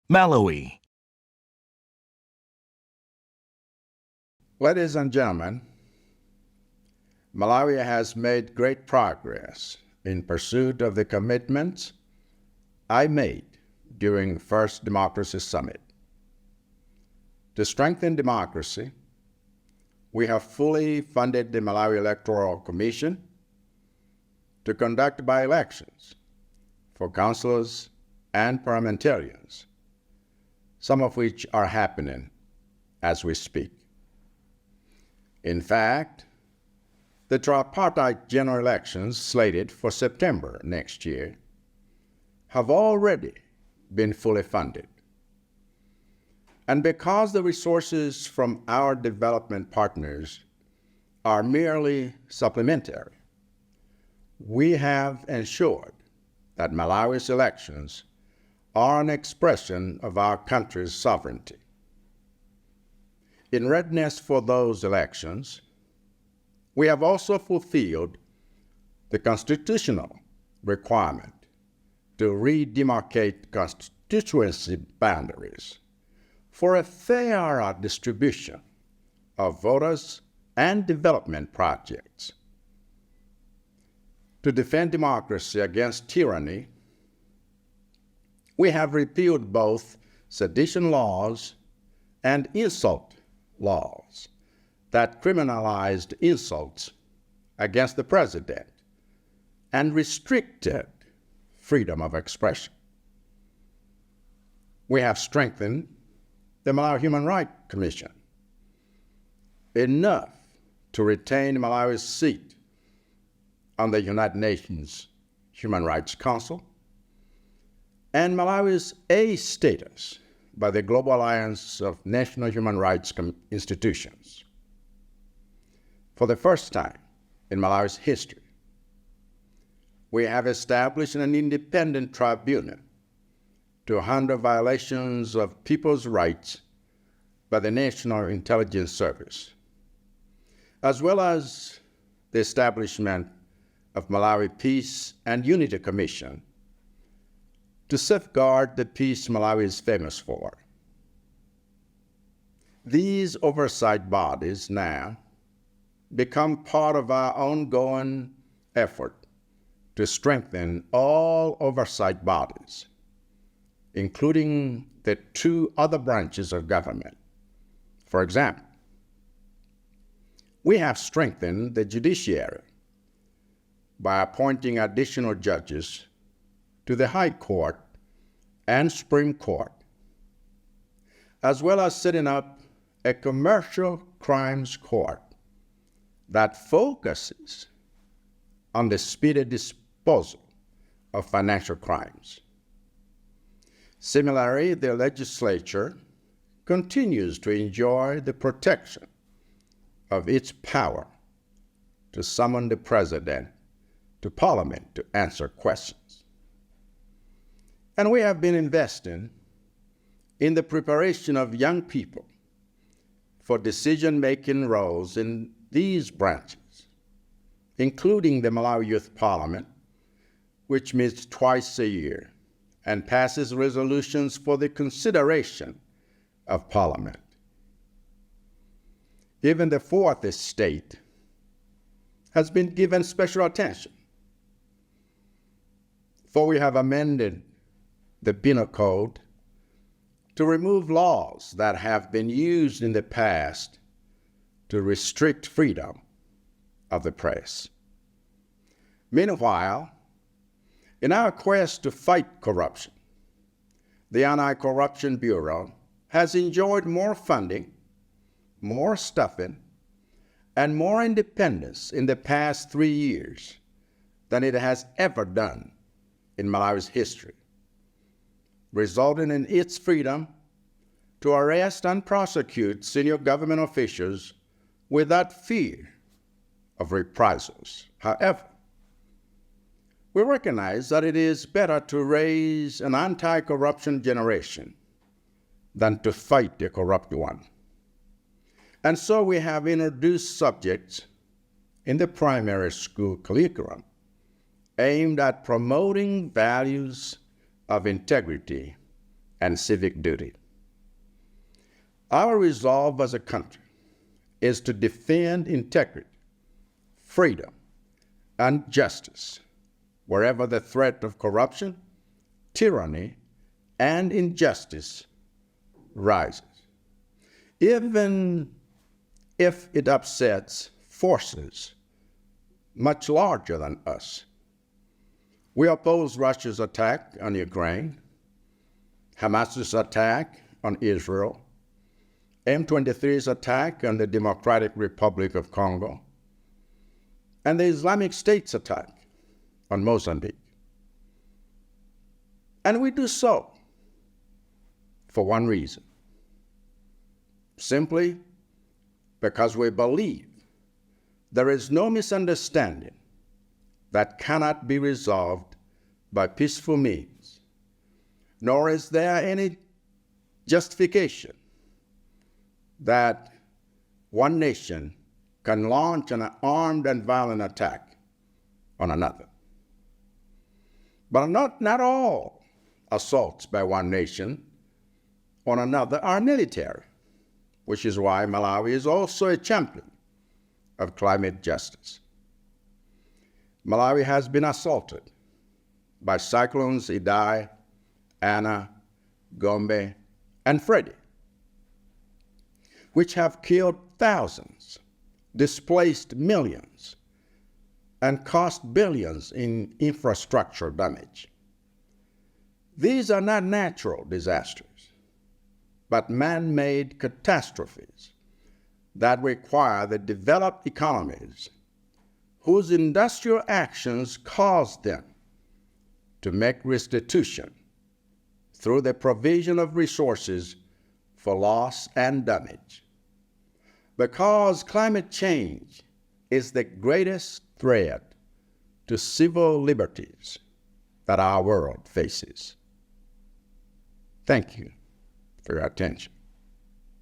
Malawi. Ladies and gentlemen, Malawi has made great progress in pursuit of the commitments I made during the first Democracy Summit. To strengthen democracy, we have fully funded the Malawi Electoral Commission to conduct by-elections for councillors and parliamentarians, some of which are happening as we speak. In fact, the tripartite general elections slated for September next year have already been fully funded. And because the resources from our development partners are merely supplementary, we have ensured that Malawi's elections are an expression of our country's sovereignty. In readiness for those elections, we have also fulfilled the constitutional requirement to redemarcate constituency boundaries for a fairer distribution of voters and development projects. To defend democracy against tyranny, we have repealed both sedition laws and insult laws that criminalized insults against the president and restricted freedom of expression. We have strengthened the Malawi Human Rights Commission enough to retain Malawi's seat on the United Nations Human Rights Council and Malawi's A status by the Global Alliance of National Human Rights Institutions. For the first time in Malawi's history, we have established an independent tribunal to handle violations of people's rights by the National Intelligence Service, as well as the establishment of Malawi Peace and Unity Commission to safeguard the peace Malawi is famous for. These oversight bodies now become part of our ongoing effort to strengthen all oversight bodies, including the two other branches of government. For example, we have strengthened the judiciary by appointing additional judges to the High Court and Supreme Court, as well as setting up a commercial crimes court that focuses on the speedy disposal of financial crimes. Similarly, the legislature continues to enjoy the protection of its power to summon the president to Parliament to answer questions. And we have been investing in the preparation of young people for decision-making roles in these branches, including the Malawi Youth Parliament, which meets twice a year and passes resolutions for the consideration of Parliament. Even the fourth estate has been given special attention, for we have amended the Penal Code to remove laws that have been used in the past to restrict freedom of the press. Meanwhile, in our quest to fight corruption, the Anti-Corruption Bureau has enjoyed more funding, more staffing, and more independence in the past 3 years than it has ever done in Malawi's history, resulting in its freedom to arrest and prosecute senior government officials without fear of reprisals. However, we recognize that it is better to raise an anti-corruption generation than to fight a corrupt one. And so we have introduced subjects in the primary school curriculum aimed at promoting values of integrity and civic duty. Our resolve as a country is to defend integrity, freedom, and justice wherever the threat of corruption, tyranny, and injustice rises, even if it upsets forces much larger than us. We oppose Russia's attack on Ukraine, Hamas's attack on Israel, M23's attack on the Democratic Republic of Congo, and the Islamic State's attack on Mozambique. And we do so for one reason, simply because we believe there is no misunderstanding that cannot be resolved by peaceful means, nor is there any justification that one nation can launch an armed and violent attack on another. But not all assaults by one nation on another are military, which is why Malawi is also a champion of climate justice. Malawi has been assaulted by cyclones Idai, Anna, Gombe, and Freddy, which have killed thousands, displaced millions, and cost billions in infrastructure damage. These are not natural disasters, but man-made catastrophes that require the developed economies whose industrial actions caused them to make restitution through the provision of resources for loss and damage. Because climate change is the greatest threat to civil liberties that our world faces. Thank you for your attention.